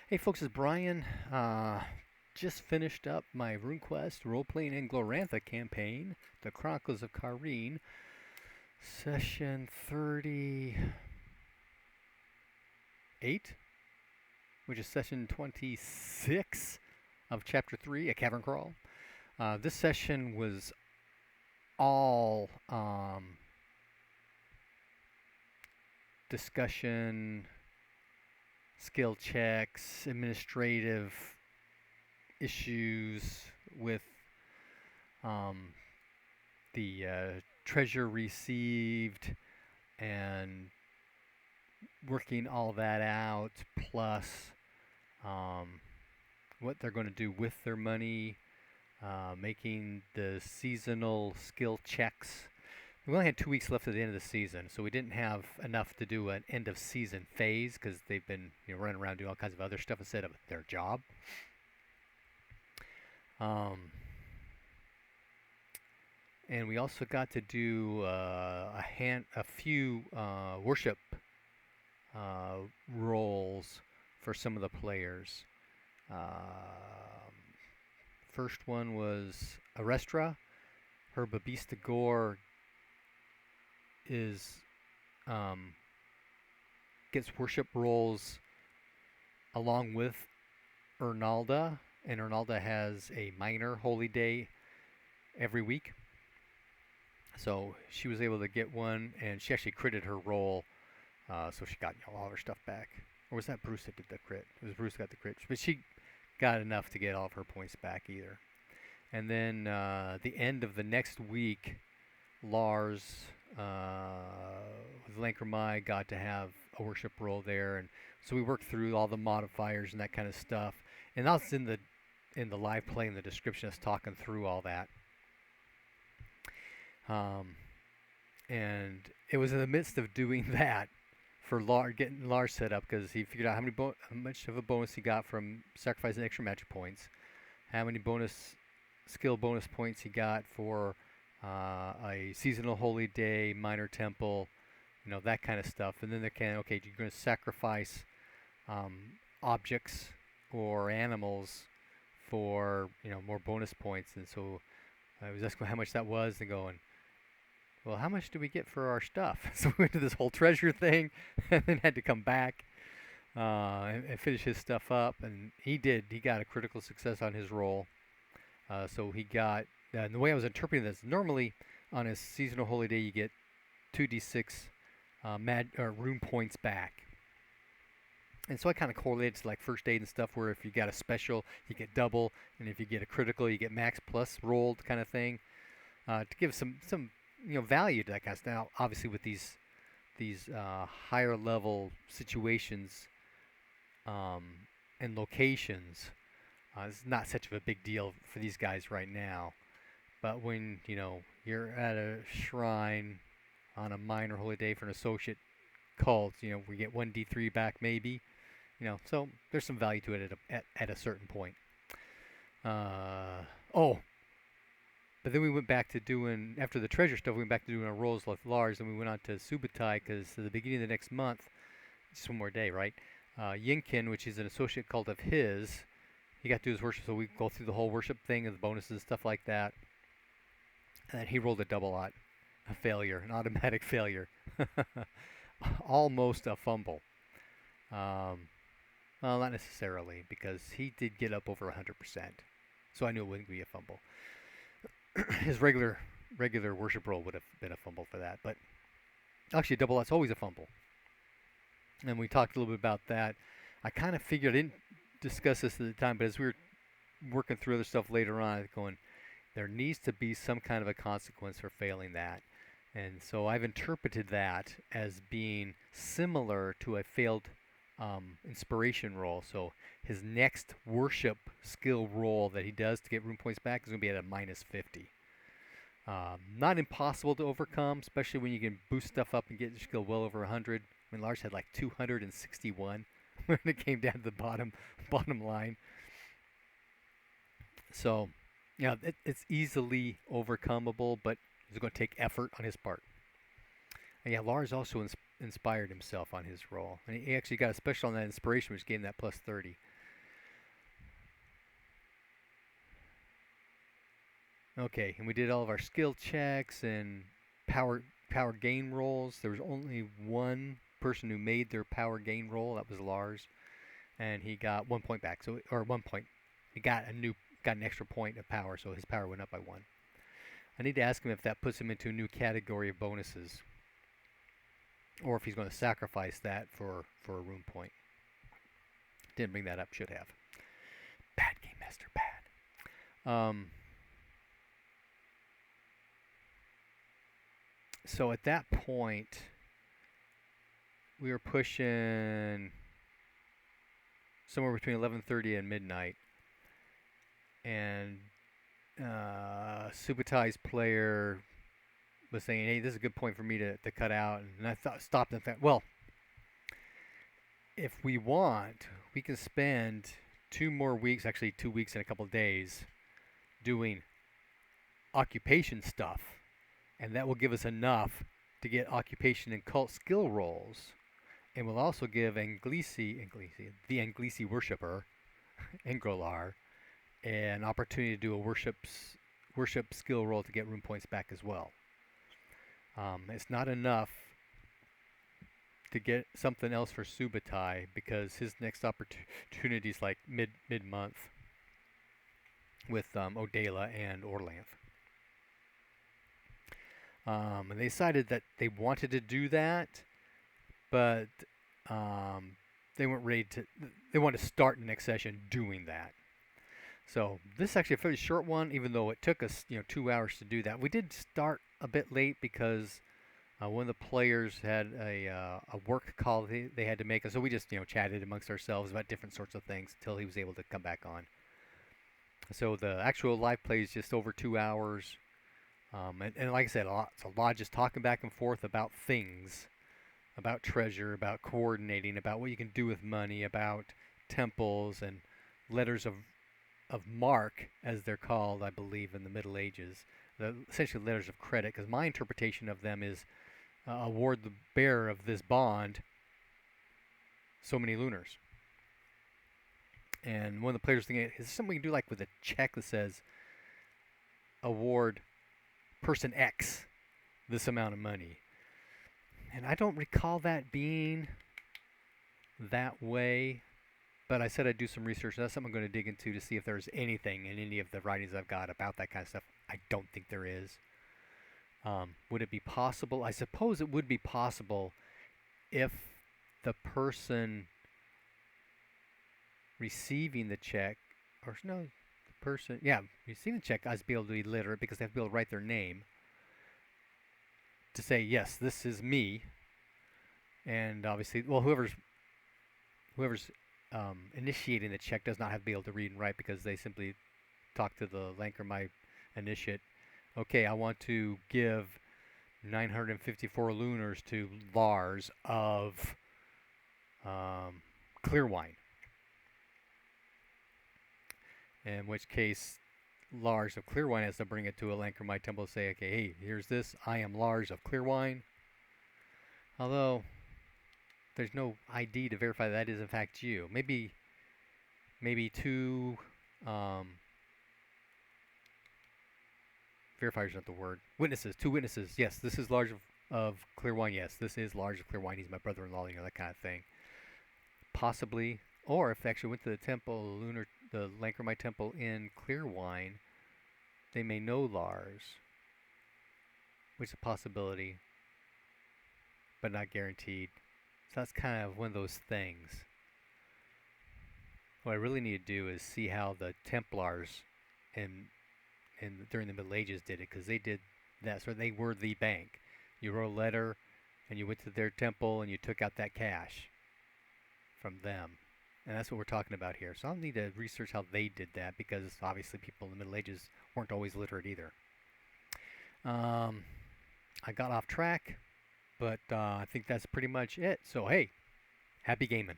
Hey folks, it's Brian. Just finished up my Runequest Roleplaying and Glorantha campaign, the Chronicles of Cavern, session 38, which is session 26 of chapter 3, a Cavern Crawl. This session was all discussion, skill checks, administrative issues with um, the treasure received and working all that out, plus what they're going to do with their money, making the seasonal skill checks. We only had 2 weeks left at the end of the season, so we didn't have enough to do an end of season phase because they've been running around doing all kinds of other stuff instead of their job. And we also got to do a few worship roles for some of the players. First one was Arestra. Her Babista Gore is gets worship roles along with Ernalda, and Ernalda has a minor holy day every week. So she was able to get one, and she actually critted her roll, so she got all her stuff back. Or was that Bruce that did the crit? It was Bruce that got the crit, but she got enough to get all of her points back either. And then the end of the next week, Lars with Lancromai got to have a worship roll there, and so we worked through all the modifiers and that kind of stuff. And that's in the live play in the description. Us talking through all that. And it was in the midst of doing that for getting Lars set up, because he figured out how much of a bonus he got from sacrificing extra magic points, how many skill bonus points he got for a seasonal holy day, minor temple, that kind of stuff. And then you're going to sacrifice objects or animals for more bonus points. And so I was asking how much that was, and going, well, how much do we get for our stuff? So we went to this whole treasure thing, and then had to come back and finish his stuff up. And he got a critical success on his roll. So he got, and the way I was interpreting this, normally on a seasonal holy day you get 2d6 rune points back. And so I kind of correlated to like first aid and stuff, where if you got a special, you get double, and if you get a critical, you get max plus rolled kind of thing, to give some value to that kind of stuff. Now, obviously, with these higher level situations and locations, it's not such of a big deal for these guys right now. But when you're at a shrine on a minor holy day for an associate cult, we get 1d3 back maybe. So there's some value to it at a certain point. But then we went back to doing, after the treasure stuff, we went back to doing our rolls with Lars, and we went on to Subutai, because at the beginning of the next month, just one more day, right? Yinkin, which is an associate cult of his, he got to do his worship, so we go through the whole worship thing and the bonuses and stuff like that. And then he rolled a double odd, a failure, an automatic failure. Almost a fumble. Well, not necessarily, because he did get up over 100%. So I knew it wouldn't be a fumble. His regular worship roll would have been a fumble for that, but actually a double odd's always a fumble. And we talked a little bit about that. I kind of figured, I didn't discuss this at the time, but as we were working through other stuff later on, going, there needs to be some kind of a consequence for failing that. And so I've interpreted that as being similar to a failed inspiration roll. So his next worship skill roll that he does to get rune points back is going to be at a minus 50. Not impossible to overcome, especially when you can boost stuff up and get your skill well over 100. I mean, Lars had like 261 when it came down to the bottom line. So, it's easily overcomeable, but it's going to take effort on his part. And yeah, Lars also inspired himself on his roll. And he actually got a special on that inspiration, which gave him that plus 30. Okay, and we did all of our skill checks and power gain rolls. There was only one person who made their power gain roll. That was Lars, and he got 1 point back. So, or 1 point. He got an extra point of power, so his power went up by 1. I need to ask him if that puts him into a new category of bonuses, or if he's going to sacrifice that for a rune point. Didn't bring that up. Should have. Bad game master. Bad. So at that point, we were pushing somewhere between 11:30 and midnight, and Subutai's player was saying, "Hey, this is a good point for me to cut out," and I stopped and thought, well, if we want, we can spend 2 more weeks, actually 2 weeks and a couple of days, doing occupation stuff. And that will give us enough to get occupation and cult skill rolls. And will also give the Anglisi worshipper, Engrolar, an opportunity to do a worship skill roll to get rune points back as well. It's not enough to get something else for Subutai, because his next opportunity is like mid-month with Odela and Orlanth. And they decided that they wanted to do that, but they weren't ready to. They wanted to start the next session doing that. So this is actually a fairly short one, even though it took us 2 hours to do that. We did start a bit late because one of the players had a work call they had to make, and so we just chatted amongst ourselves about different sorts of things until he was able to come back on. So the actual live play is just over 2 hours. And like I said, it's a lot just talking back and forth about things, about treasure, about coordinating, about what you can do with money, about temples and letters of mark, as they're called, I believe, in the Middle Ages. Essentially letters of credit, because my interpretation of them is award the bearer of this bond so many lunars. And one of the players thinking, is there something we can do like with a check that says award person X this amount of money? And I don't recall that being that way, but I said I'd do some research, and that's something I'm going to dig into to see if there's anything in any of the writings I've got about that kind of stuff. I don't think there is. Would it be possible? I suppose it would be possible if the person receiving the check, or no, the person, receiving the check has to be able to be literate, because they have to be able to write their name to say, yes, this is me. And obviously, well, whoever's initiating the check does not have to be able to read and write, because they simply talk to the Lankermai initiate. Okay, I want to give 954 lunars to Lars of Clearwine. In which case, Lars of Clearwine has to bring it to a Lankermai temple and say, okay, hey, here's this. I am Lars of Clearwine. Although there's no ID to verify that is in fact you. Maybe two verifiers, not the word. Witnesses. 2 witnesses. Yes, this is Lars of Clearwine. Yes, this is Lars of Clearwine. He's my brother-in-law. That kind of thing. Possibly, or if they actually went to the temple, the Lankermai temple in Clearwine, they may know Lars, which is a possibility, but not guaranteed. So that's kind of one of those things. What I really need to do is see how the Templars during the Middle Ages did it, because they did that. So they were the bank. You wrote a letter, and you went to their temple, and you took out that cash from them. And that's what we're talking about here. So I'll need to research how they did that, because obviously people in the Middle Ages weren't always literate either. I got off track, but I think that's pretty much it. So hey, happy gaming.